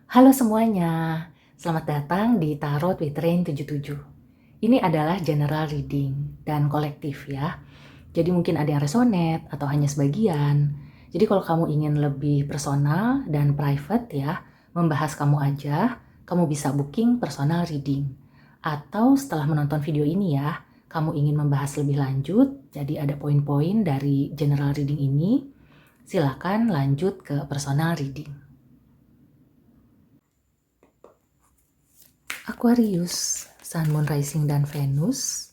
Halo semuanya, selamat datang di Tarot with Rain 77. Ini adalah general reading dan kolektif ya. Jadi mungkin ada yang resonate atau hanya sebagian. Jadi kalau kamu ingin lebih personal dan private ya, membahas kamu aja, kamu bisa booking personal reading. Atau setelah menonton video ini ya, kamu ingin membahas lebih lanjut, jadi ada poin-poin dari general reading ini, silakan lanjut ke personal reading. Aquarius, Sun, Moon, Rising, dan Venus.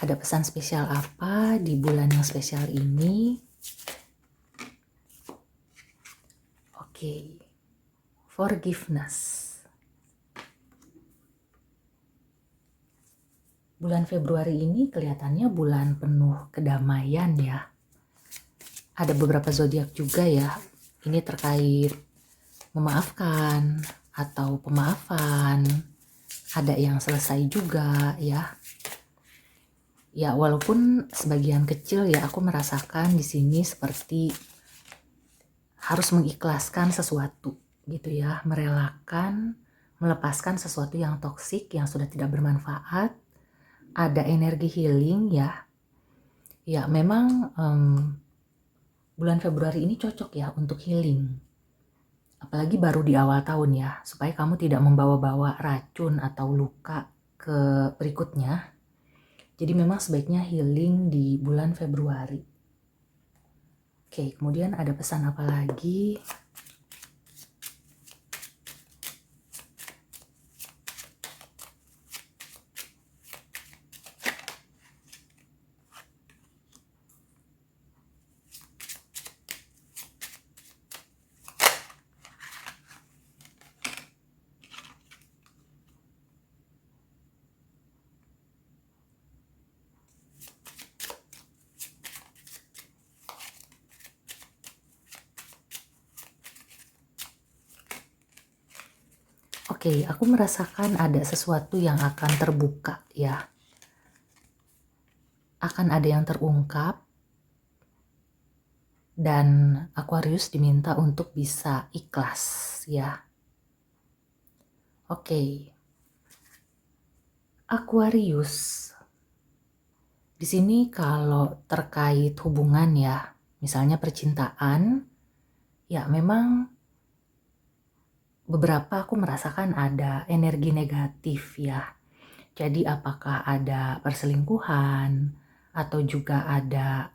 Ada pesan spesial apa di bulan yang spesial ini? Oke, forgiveness. Bulan Februari ini kelihatannya bulan penuh kedamaian ya. Ada beberapa zodiak juga ya. Ini terkait memaafkan atau pemaafan. Ada yang selesai juga ya. Ya, walaupun sebagian kecil ya aku merasakan di sini seperti harus mengikhlaskan sesuatu gitu ya, merelakan, melepaskan sesuatu yang toksik, yang sudah tidak bermanfaat. Ada energi healing ya. Ya, memang bulan Februari ini cocok ya untuk healing. Apalagi baru di awal tahun ya, supaya kamu tidak membawa-bawa racun atau luka ke berikutnya. Jadi memang sebaiknya healing di bulan Februari. Oke, kemudian ada pesan apa lagi? Oke, aku merasakan ada sesuatu yang akan terbuka ya. Akan ada yang terungkap. Dan Aquarius diminta untuk bisa ikhlas ya. Oke. Aquarius. Di sini kalau terkait hubungan ya, misalnya percintaan, ya memang beberapa aku merasakan ada energi negatif ya. Jadi apakah ada perselingkuhan atau juga ada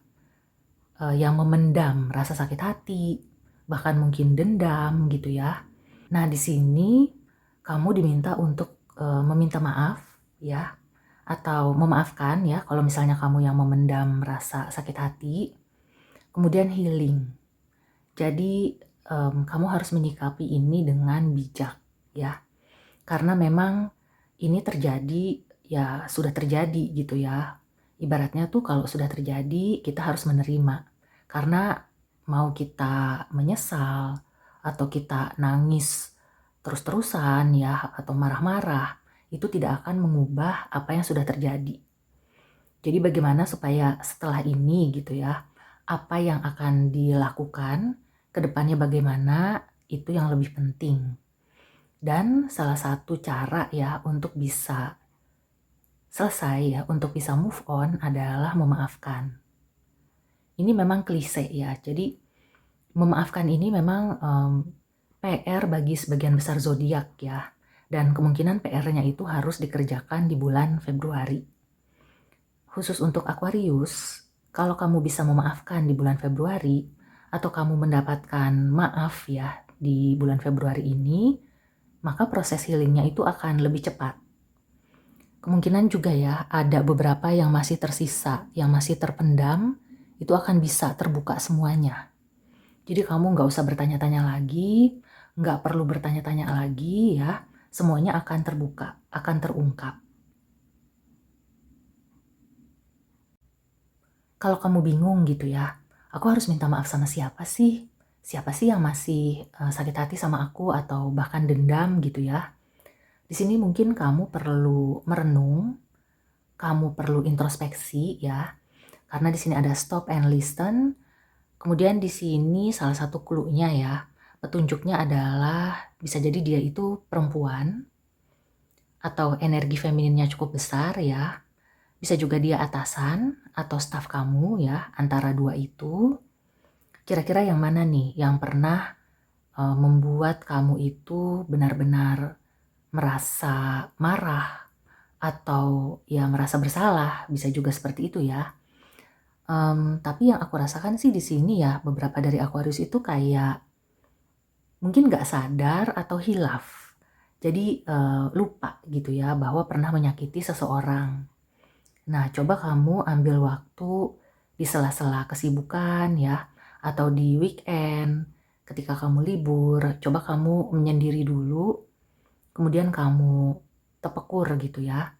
yang memendam rasa sakit hati, bahkan mungkin dendam gitu ya. Nah, di sini kamu diminta untuk meminta maaf ya, atau memaafkan ya kalau misalnya kamu yang memendam rasa sakit hati. Kemudian healing. Jadi kamu harus menyikapi ini dengan bijak ya. Karena memang ini terjadi ya, sudah terjadi gitu ya. Ibaratnya tuh kalau sudah terjadi kita harus menerima. Karena mau kita menyesal atau kita nangis terus-terusan ya, atau marah-marah, itu tidak akan mengubah apa yang sudah terjadi. Jadi bagaimana supaya setelah ini gitu ya, apa yang akan dilakukan, kedepannya bagaimana, itu yang lebih penting. Dan salah satu cara ya untuk bisa selesai ya, untuk bisa move on adalah memaafkan. Ini memang klise ya, jadi memaafkan ini memang PR bagi sebagian besar zodiak ya. Dan kemungkinan PR-nya itu harus dikerjakan di bulan Februari. Khusus untuk Aquarius, kalau kamu bisa memaafkan di bulan Februari, atau kamu mendapatkan maaf ya di bulan Februari ini, maka proses healingnya itu akan lebih cepat. Kemungkinan juga ya ada beberapa yang masih tersisa, yang masih terpendam, itu akan bisa terbuka semuanya. Jadi kamu nggak usah bertanya-tanya lagi, nggak perlu bertanya-tanya lagi ya, semuanya akan terbuka, akan terungkap. Kalau kamu bingung gitu ya, aku harus minta maaf sama siapa sih? Siapa sih yang masih sakit hati sama aku atau bahkan dendam gitu ya? Di sini mungkin kamu perlu merenung, kamu perlu introspeksi ya. Karena di sini ada stop and listen. Kemudian di sini salah satu clue-nya ya, petunjuknya adalah bisa jadi dia itu perempuan atau energi femininnya cukup besar ya. Bisa juga dia atasan atau staf kamu ya, antara dua itu. Kira-kira yang mana nih yang pernah membuat kamu itu benar-benar merasa marah atau ya merasa bersalah, bisa juga seperti itu ya. Tapi yang aku rasakan sih di sini ya, beberapa dari Aquarius itu kayak mungkin nggak sadar atau hilaf. Jadi lupa gitu ya bahwa pernah menyakiti seseorang. Nah, coba kamu ambil waktu di sela-sela kesibukan ya, atau di weekend, ketika kamu libur, coba kamu menyendiri dulu, kemudian kamu tepekur gitu ya.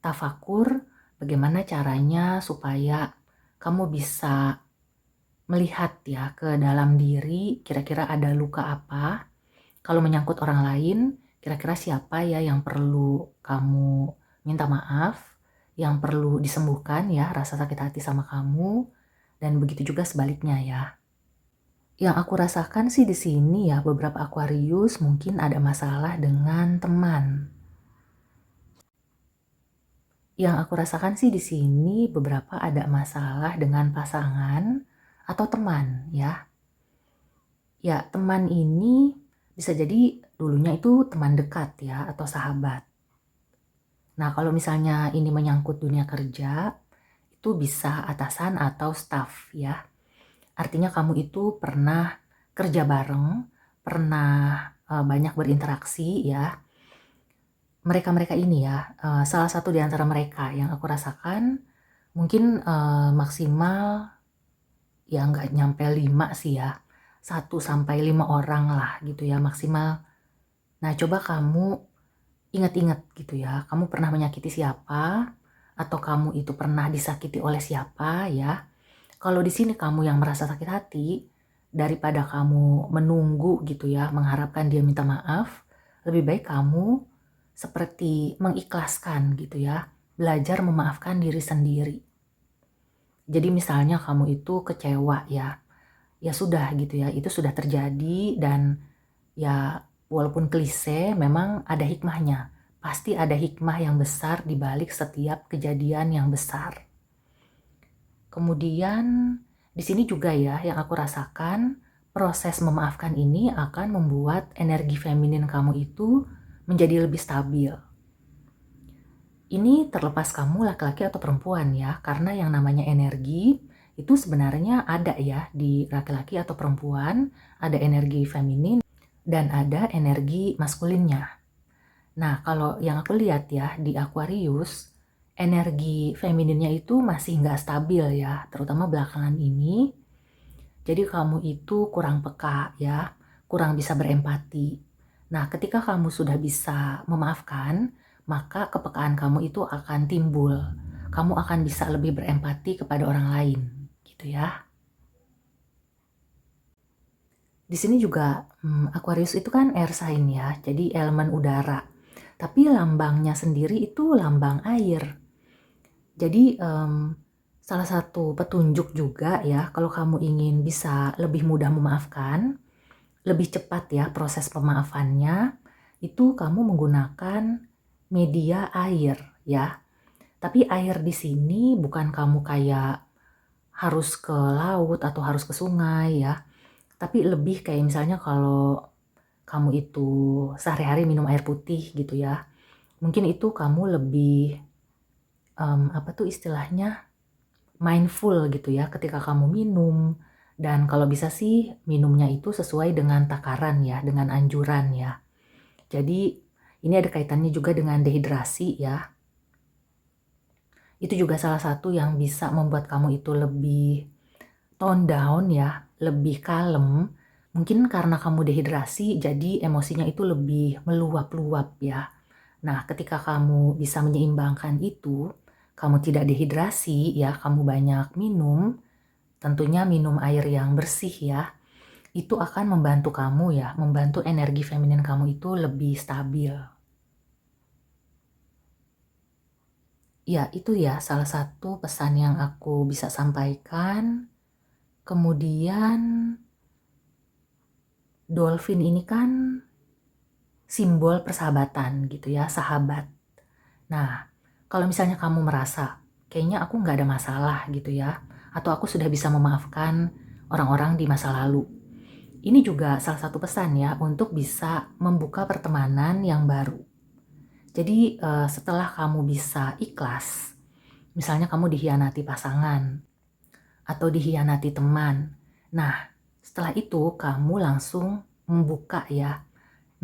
Tafakur, bagaimana caranya supaya kamu bisa melihat ya ke dalam diri, kira-kira ada luka apa. Kalau menyangkut orang lain, kira-kira siapa ya yang perlu kamu minta maaf, yang perlu disembuhkan ya rasa sakit hati sama kamu, dan begitu juga sebaliknya ya. Yang aku rasakan sih di sini ya, beberapa Aquarius mungkin ada masalah dengan teman. Yang aku rasakan sih di sini beberapa ada masalah dengan pasangan atau teman ya. Ya, teman ini bisa jadi dulunya itu teman dekat ya atau sahabat. Nah, kalau misalnya ini menyangkut dunia kerja, itu bisa atasan atau staff ya. Artinya kamu itu pernah kerja bareng, pernah banyak berinteraksi ya. Mereka-mereka ini ya, salah satu di antara mereka yang aku rasakan mungkin maksimal ya nggak nyampe 5 sih ya. 1 sampai 5 orang lah gitu ya maksimal. Nah, coba kamu ingat-ingat gitu ya, kamu pernah menyakiti siapa atau kamu itu pernah disakiti oleh siapa ya. Kalau di sini kamu yang merasa sakit hati, daripada kamu menunggu gitu ya, mengharapkan dia minta maaf, lebih baik kamu seperti mengikhlaskan gitu ya, belajar memaafkan diri sendiri. Jadi misalnya kamu itu kecewa ya, ya sudah gitu ya, itu sudah terjadi dan ya walaupun klise memang ada hikmahnya. Pasti ada hikmah yang besar di balik setiap kejadian yang besar. Kemudian di sini juga ya yang aku rasakan, proses memaafkan ini akan membuat energi feminin kamu itu menjadi lebih stabil. Ini terlepas kamu laki-laki atau perempuan ya, karena yang namanya energi itu sebenarnya ada ya di laki-laki atau perempuan, ada energi feminin dan ada energi maskulinnya. Nah, kalau yang aku lihat ya di Aquarius, energi femininnya itu masih nggak stabil ya, terutama belakangan ini. Jadi kamu itu kurang peka ya, kurang bisa berempati. Nah, ketika kamu sudah bisa memaafkan, maka kepekaan kamu itu akan timbul. Kamu akan bisa lebih berempati kepada orang lain, gitu ya. Di sini juga Aquarius itu kan air sign ya, jadi elemen udara. Tapi lambangnya sendiri itu lambang air. Jadi salah satu petunjuk juga ya, kalau kamu ingin bisa lebih mudah memaafkan, lebih cepat ya proses pemaafannya, itu kamu menggunakan media air ya. Tapi air di sini bukan kamu kayak harus ke laut atau harus ke sungai ya. Tapi lebih kayak misalnya kalau kamu itu sehari-hari minum air putih gitu ya. Mungkin itu kamu lebih apa tuh istilahnya mindful gitu ya ketika kamu minum. Dan kalau bisa sih minumnya itu sesuai dengan takaran ya, dengan anjuran ya. Jadi ini ada kaitannya juga dengan dehidrasi ya. Itu juga salah satu yang bisa membuat kamu itu lebih tone down ya, lebih kalem. Mungkin karena kamu dehidrasi jadi emosinya itu lebih meluap-luap ya. Nah, ketika kamu bisa menyeimbangkan itu, kamu tidak dehidrasi ya, kamu banyak minum, tentunya minum air yang bersih ya, itu akan membantu kamu ya, membantu energi feminin kamu itu lebih stabil. Ya, itu ya salah satu pesan yang aku bisa sampaikan. Kemudian dolphin ini kan simbol persahabatan gitu ya, sahabat. Nah, kalau misalnya kamu merasa, kayaknya aku nggak ada masalah gitu ya, atau aku sudah bisa memaafkan orang-orang di masa lalu. Ini juga salah satu pesan ya, untuk bisa membuka pertemanan yang baru. Jadi setelah kamu bisa ikhlas, misalnya kamu dikhianati pasangan, atau dikhianati teman. Nah, setelah itu kamu langsung membuka ya,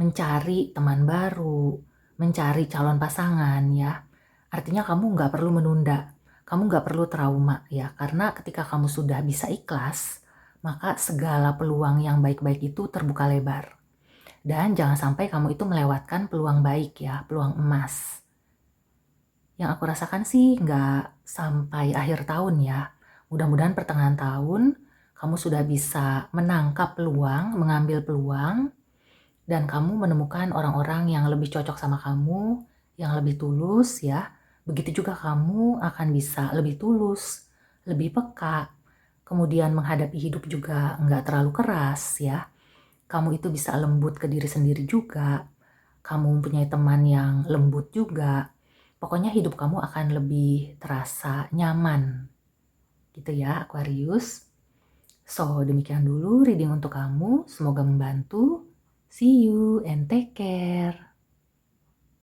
mencari teman baru, mencari calon pasangan ya. Artinya kamu nggak perlu menunda, kamu nggak perlu trauma ya. Karena ketika kamu sudah bisa ikhlas, maka segala peluang yang baik-baik itu terbuka lebar. Dan jangan sampai kamu itu melewatkan peluang baik ya, peluang emas. Yang aku rasakan sih nggak sampai akhir tahun ya. Mudah-mudahan pertengahan tahun kamu sudah bisa menangkap peluang, mengambil peluang, dan kamu menemukan orang-orang yang lebih cocok sama kamu, yang lebih tulus ya. Begitu juga kamu akan bisa lebih tulus, lebih peka, kemudian menghadapi hidup juga nggak terlalu keras ya. Kamu itu bisa lembut ke diri sendiri juga, kamu mempunyai teman yang lembut juga. Pokoknya hidup kamu akan lebih terasa nyaman gitu ya Aquarius. So, demikian dulu reading untuk kamu. Semoga membantu. See you and take care.